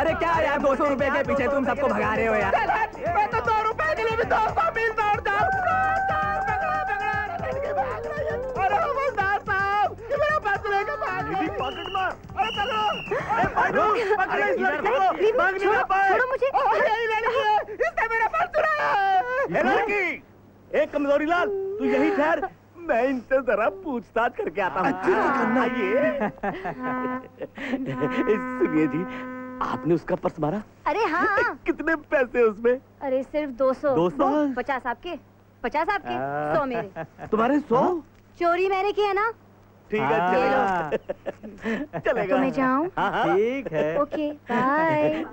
अरे क्या यार 200 रुपए के पीछे तुम सबको भगा रहे हो यार। मैं तो 2 रुपए के लिए भी 200 मील दौड़ जाऊंगा। अरे हवलदार साहब, मेरा पर्स लेके भाग रही। पॉकेट मार। अरे पकड़ो, पकड़ो इस लड़की को। भागने का पर्स। छोड़ो मुझे। यही लड़की है, इसने मेरा पर्स चुराया है। ए लड़की, एक कमजोरी लाल, तू यही ठहर, मैं इनसे जरा पूछताछ करके आता हूँ। अच्छे से करना ये। सुनिए जी, आपने उसका पर्स मारा? अरे हाँ। कितने पैसे उसमें? अरे सिर्फ 200। 200? 50 आपके, 50 आपके, 100 मेरे। तुम्हारे 100? चोरी मैंने की है ना। ठीक है, चलेगा। चलेगा। तो मैं जाऊँ? ठीक है। Okay, bye.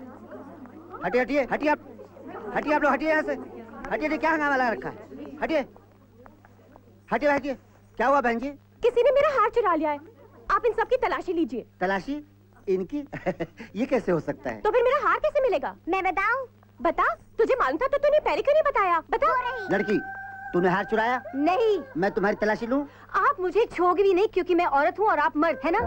हटिए हटिए हटिए आप, हटिए आप लोग, हटिए यहाँ से। हटिए, क्या हंगामा लगा रखा है? हटिए हटिए हटिए। क्या हुआ बहन जी? किसी ने मेरा हार चुरा लिया है। आप इन सब की तलाशी लीजिए। तलाशी? इनकी? ये कैसे हो सकता है? तो फिर मेरा हार कैसे मिलेगा? मैं बताऊं? बता, तुझे मालूम था तो तूने पहले क्यों नहीं बताया? बता। लड़की, तूने हार चुराया? नहीं। मैं तुम्हारी तलाशी लूं? आप मुझे छोगे भी नहीं क्योंकि मैं औरत हूँ और आप मर्द है ना।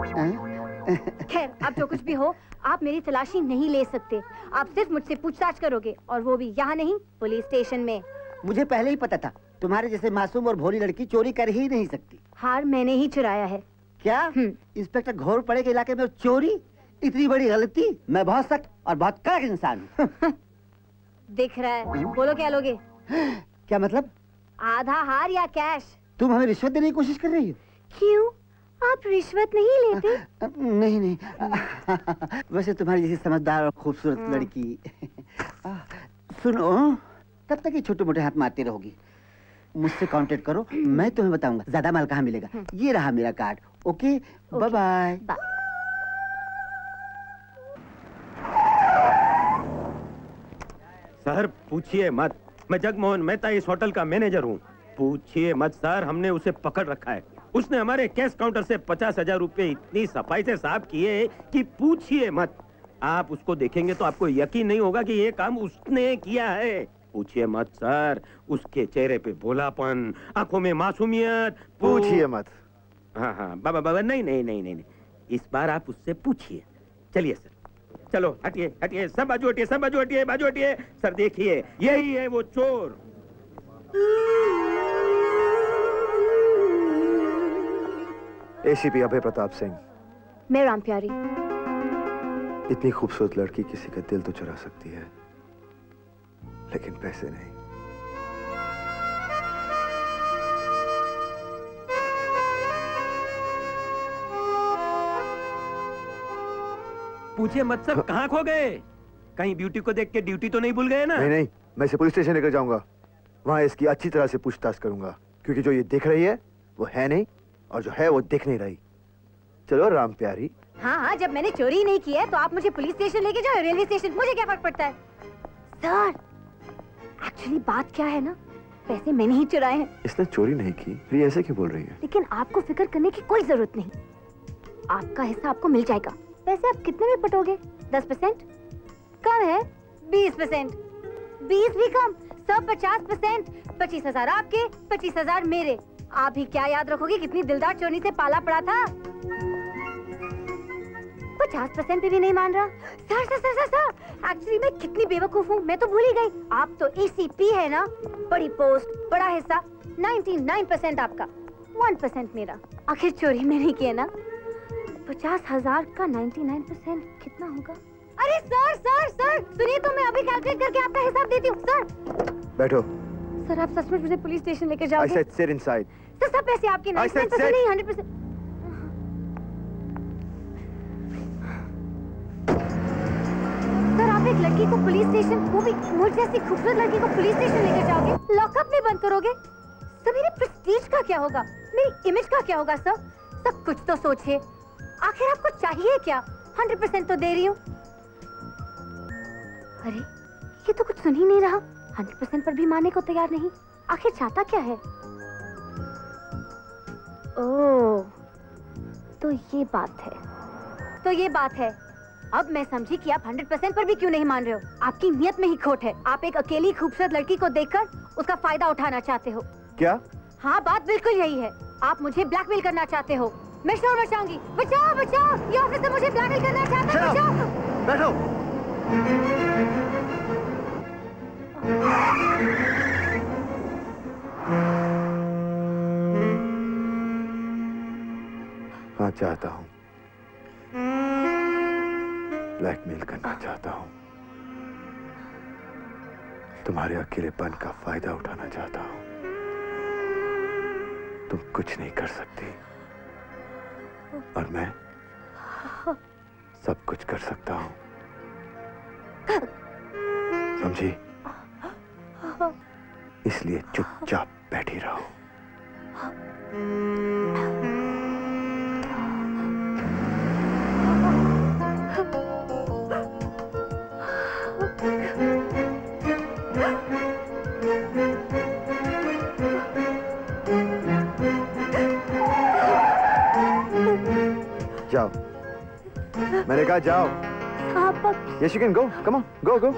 खैर, आप जो कुछ भी हो, आप मेरी तलाशी नहीं ले सकते। आप सिर्फ मुझसे पूछताछ करोगे, और वो भी यहाँ नहीं, पुलिस स्टेशन में। मुझे पहले ही पता था, तुम्हारे जैसे मासूम और भोली लड़की चोरी कर ही नहीं सकती। हार मैंने ही चुराया है। क्या? इंस्पेक्टर घोर पड़े के इलाके में चोरी? इतनी बड़ी गलती? मैं बहुत सख्त और बहुत कड़क इंसान हूँ। दिख रहा है। बोलो क्या लोगे? क्या मतलब? आधा हार या कैश? तुम हमें रिश्वत देने की कोशिश कर रही हो? क्यों? आप रिश्वत नहीं लेते? नहीं नहीं, वैसे तुम्हारी जैसी समझदार और खूबसूरत लड़की। सुनो, तब तक ये छोटे मोटे हाथ मारती रहोगी। मुझसे कांटेक्ट करो, मैं तुम्हें बताऊंगा ज्यादा माल कहाँ मिलेगा। ये रहा मेरा card. Okay, bye bye. Sir पूछिए मत, मैं जगमोहन मेहता इस होटल का मैनेजर हूँ। पूछिए मत सर, हमने उसे पकड़ रखा है। उसने हमारे कैश काउंटर से 50,000 रुपए इतनी सफाई से साफ किए कि पूछिए मत। आप उसको देखेंगे तो आपको यकीन नहीं होगा कि ये काम उसने किया है। पूछिए मत सर, उसके चेहरे पे भोलापन, आंखों में मासूमियत। पूछिए मत। हाँ हाँ बाबा बाबा, नहीं नहीं नहीं नहीं, इस बार आप उससे पूछिए। चलिए सर, चलो हटिए हटिए, सब बाजू हटिए, सब बाजू हटिए, बाजू हटिए। सर देखिए, यही है वो चोर। एसीपी अभय प्रताप सिंह। मैं राम प्यारी। इतनी खूबसूरत लड़की किसी का दिल तो चुरा सकती है, लेकिन पैसे नहीं। पूछिए मत सर, कहाँ खो गए? कहीं ब्यूटी को देख के ड्यूटी तो नहीं भूल गए ना? नहीं नहीं, मैं इसे पुलिस स्टेशन लेकर जाऊंगा। वहां इसकी अच्छी तरह से पूछताछ करूंगा, क्योंकि जो ये दिख रही है वो है नहीं, और जो है वो दिख नहीं रही। चलो राम प्यारी। हाँ हाँ, जब मैंने चोरी नहीं की है तो आप मुझे पुलिस स्टेशन लेके जाओ, रेलवे स्टेशन, मुझे क्या फर्क पड़ता है? सर, एक्चुअली बात क्या है ना, पैसे मैंने ही चुराए हैं। इसने चोरी नहीं की, फिर ये ऐसे क्यों बोल रही है? लेकिन आपको फिक्र करने की कोई जरूरत नहीं, आपका हिस्सा आपको मिल जाएगा। पैसे आप कितने में पटोगे? 10%? कम है 20%। 20 भी कम, सब 50%। 25,000 आपके, 25,000 मेरे। आप ही क्या याद रखोगे कितनी दिलदार चोरी से पाला पड़ा था। 50% पे भी नहीं मान रहा। Sir sir sir sir, actually मैं कितनी बेवकूफ हूँ, मैं तो भूल ही गई। आप तो एसीपी है ना, बड़ी पोस्ट, बड़ा हिस्सा, 99% आपका, 1% मेरा। आखिर चोरी मैंने की है ना। 50,000 का 99% कितना होगा? अरे सर सर सर, सुनिए तो मैं अभी कैलकुलेट करके आपका हिसाब देती हूँ। सर बैठो। सर आप सचमुच मुझे पुलिस स्टेशन लेके जाओगे? I said sit inside. Sir सब पैसे आपके, 99% नहीं, 100%। सर आप एक लड़की को पुलिस स्टेशन, वो भी मुझ जैसी खूबसूरत लड़की को पुलिस स्टेशन लेकर जाओगे, लॉकअप में बंद करोगे? सर मेरे प्रेस्टीज का क्या होगा, मेरी इमेज का क्या होगा? सर सब कुछ तो सोचिए, आखिर आपको चाहिए क्या? 100% तो दे रही हूँ। अरे ये तो कुछ सुन ही नहीं रहा, 100% पर भी मानने को तैयार नहीं। आखिर चाहता क्या है? ओह, तो ये बात है, तो ये बात है। अब मैं समझी कि आप 100% पर भी क्यों नहीं मान रहे हो। आपकी नियत में ही खोट है। आप एक अकेली खूबसूरत लड़की को देखकर उसका फायदा उठाना चाहते हो। क्या? हाँ, बात बिल्कुल यही है। आप मुझे ब्लैकमेल करना चाहते हो। मैं शोर मचाऊंगी। बचाओ बचाओ, ये ऑफिसर मुझे ब्लैकमेल करना चाहता है। बचाओ। बैठो। हाँ, चाहता हूँ। ब्लैकमेल करना चाहता हूँ। तुम्हारे अकेलेपन का फायदा उठाना चाहता हूँ। तुम कुछ नहीं कर सकती और मैं सब कुछ कर सकता हूँ। समझी? इसलिए चुपचाप बैठी रहो। जाओ, मैंने कहा जाओ। Yes, you can go. Come on, go, go.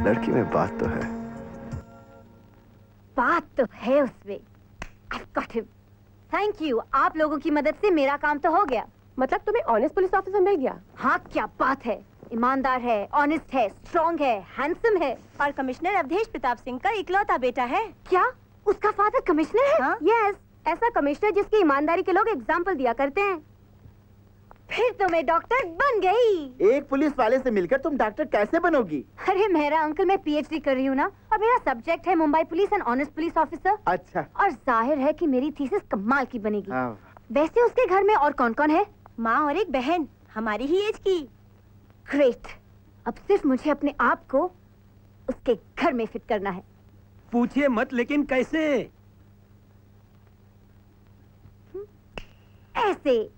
लड़की में बात तो है। बात तो है उसमें। I've got him. Thank you. आप लोगों की मदद से मेरा काम तो हो गया। मतलब तुम्हें ऑनेस्ट पुलिस ऑफिसर मिल गया? हाँ, क्या बात है। ईमानदार है, ऑनेस्ट है, स्ट्रॉन्ग है, हैंडसम है और कमिश्नर अवधेश प्रताप सिंह का इकलौता बेटा है। क्या उसका फादर कमिश्नर है? हाँ? यस, ऐसा कमिश्नर जिसकी ईमानदारी के लोग एग्जाम्पल दिया करते हैं। फिर तो मैं डॉक्टर बन गई। एक पुलिस वाले से मिलकर तुम डॉक्टर कैसे बनोगी? अरे मेरा अंकल, मैं पीएचडी कर रही हूँ ना और मेरा सब्जेक्ट है Mumbai police and honest police officer. अच्छा। और जाहिर है कि मेरी थीसिस कमाल की बनेगी। हाँ। वैसे उसके घर में और कौन कौन है? माँ और एक बहन, हमारी ही एज की। ग्रेट। अब सिर्फ मुझे अपने आप को उसके घर में फिट करना है। पूछिए मत, लेकिन कैसे? ऐसे।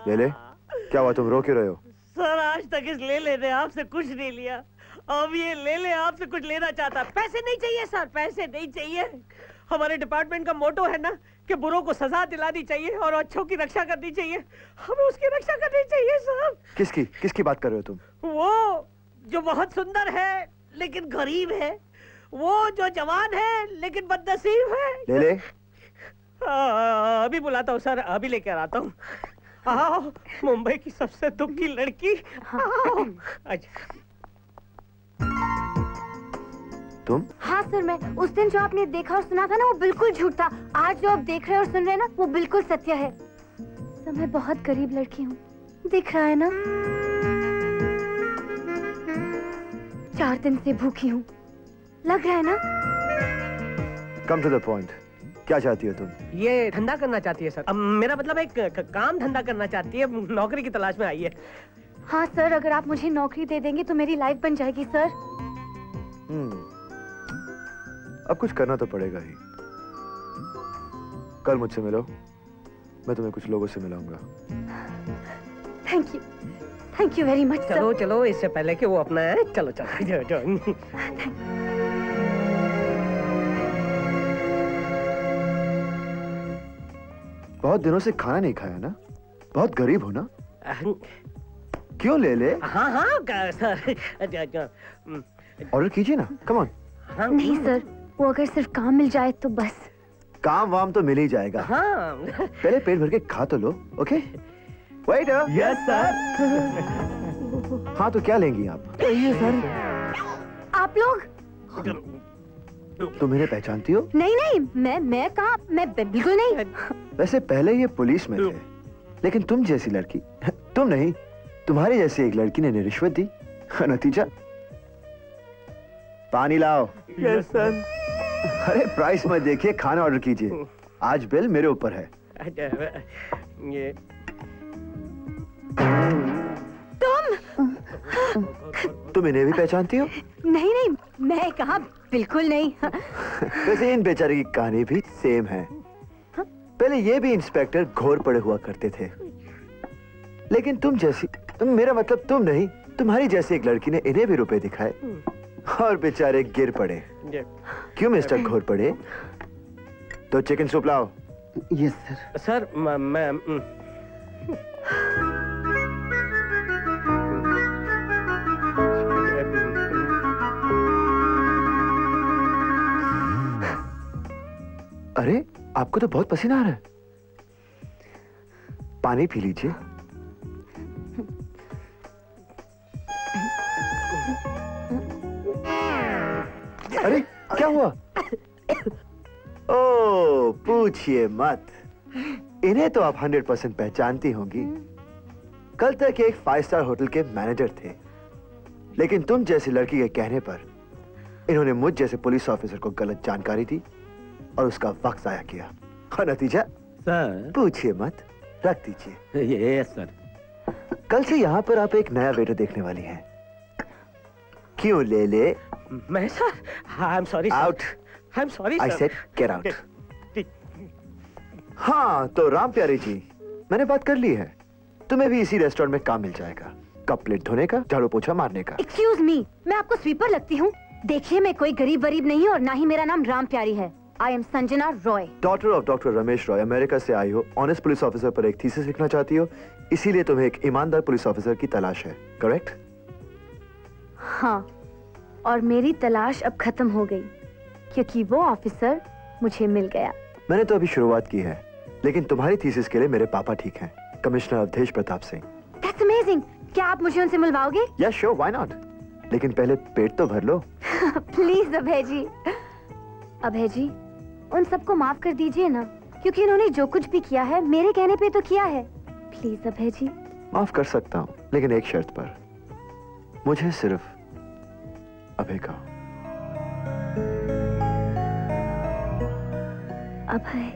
ले, क्या हुआ? तुम रो क्यों रहे हो? सर, आज तक इस ले ने आपसे कुछ नहीं लिया। अब ये ले आपसे कुछ लेना चाहता। पैसे नहीं चाहिए सर, पैसे नहीं चाहिए। हमारे डिपार्टमेंट का मोटो है ना कि बुरों को सजा दिलानी चाहिए और अच्छों की रक्षा करनी चाहिए। हमें उसकी रक्षा करनी चाहिए सर। किसकी बात कर रहे हो तुम? वो जो बहुत सुंदर है लेकिन गरीब है, वो जो जवान है लेकिन बदनसीब है। ले। अभी बुलाता हूँ सर, अभी लेकर आता हूँ। आओ, मुंबई की सबसे दुख की लड़की। आओ। अच्छा। तुम? हाँ सर, मैं उस दिन जो आपने देखा और सुना था ना, वो बिल्कुल झूठ था। आज जो आप देख रहे और सुन रहे हैं ना, वो बिल्कुल सत्य है। सर, मैं बहुत गरीब लड़की हूँ, दिख रहा है ना। 4 दिन से भूखी हूँ, लग रहा है ना। Come to the point. क्या चाहती हो तुम? ये धंधा करना चाहती है सर। अब मेरा मतलब एक काम धंधा करना चाहती है, नौकरी की तलाश में आई है। हाँ सर, अगर आप मुझे नौकरी दे देंगे तो मेरी लाइफ बन जाएगी सर। अब कुछ करना तो पड़ेगा ही। कल मुझसे मिलो, मैं तुम्हें कुछ लोगों से मिलाऊंगा। Thank you very much. चलो चलो, इससे पहले कि वो अपना है, चलो चलो जाओ। बहुत दिनों से खाना नहीं खाया ना? बहुत गरीब हो ना? क्यों ले? हाँ सर, ऑर्डर कीजिए ना, कम ऑन। नहीं सर, वो अगर सिर्फ काम मिल जाए तो बस। काम वाम तो मिल ही जाएगा। हाँ। पहले पेट भर के खा तो लो, ओके? वेटर। Yes sir. हाँ, तो क्या लेंगी आप? ये सर। आप लोग? तुम इन्हें पहचानती हो? नहीं, मैं कहाँ, मैं बिल्कुल नहीं। वैसे पहले ये पुलिस में थे, लेकिन तुम जैसी लड़की, तुम नहीं, तुम्हारी जैसी एक लड़की ने रिश्वत दी, नतीजा पानी लाओ। Yes sir. अरे प्राइस मत देखिए, खाना ऑर्डर कीजिए। आज बिल मेरे ऊपर है। ये तुम इन्हें भी पहचानती हो? नहीं, मैं कहाँ, बिल्कुल नहीं। वैसे इन बेचारे की कहानी भी सेम है। पहले ये भी इंस्पेक्टर घोर पड़े हुआ करते थे, लेकिन मेरा मतलब तुम नहीं, तुम्हारी जैसी एक लड़की ने इन्हें भी रुपए दिखाए और बेचारे गिर पड़े। क्यों मिस्टर घोर पड़े? तो चिकन सूप लाओ। Yes sir. सर मैं अरे आपको तो बहुत पसीना आ रहा है, पानी पी लीजिए। अरे क्या हुआ? ओ पूछिए मत, इन्हें तो आप 100% पहचानती होंगी। कल तक एक 5 स्टार होटल के मैनेजर थे, लेकिन तुम जैसी लड़की के कहने पर इन्होंने मुझ जैसे पुलिस ऑफिसर को गलत जानकारी दी और उसका वक्त जाया किया, और नतीजा सर पूछिए मत, रख दीजिए। ये सर, कल से यहाँ पर आप एक नया वेटर देखने वाली हैं। क्यों ले ले? मैं sir, I am sorry out. I am sorry I said get out. हाँ तो राम प्यारे जी, मैंने बात कर ली है, तुम्हें भी इसी रेस्टोरेंट में काम मिल जाएगा, कप प्लेट धोने का, झाड़ू पोछा मारने का। एक्सक्यूज मी, मैं आपको स्वीपर लगती हूँ? देखिए मैं कोई गरीब वरीब नहीं और ना ही मेरा नाम राम प्यारी है। I am Sanjana Roy, daughter of doctor Ramesh Roy. America से आई हो, ऑनेस्ट पुलिस ऑफिसर पर एक थीसिस लिखना चाहती हो, इसीलिए तुम्हें एक ईमानदार पुलिस ऑफिसर की तलाश है, करेक्ट? हाँ, और मेरी तलाश अब खत्म हो गई क्योंकि वो ऑफिसर मुझे मिल गया। मैंने तो अभी शुरुआत की है, लेकिन तुम्हारी थीसिस के लिए मेरे पापा ठीक हैं, commissioner Awadhesh Pratap Singh. That's amazing. क्या आप मुझे उनसे मिलवाओगे? या श्योर, व्हाई नॉट, लेकिन पहले पेट तो भर लो। प्लीज अभय जी, अभय जी उन सबको माफ कर दीजिए ना, क्योंकि इन्होंने जो कुछ भी किया है मेरे कहने पे तो किया है। प्लीज अभय जी। माफ कर सकता हूँ, लेकिन एक शर्त पर, मुझे सिर्फ अभय का। अभय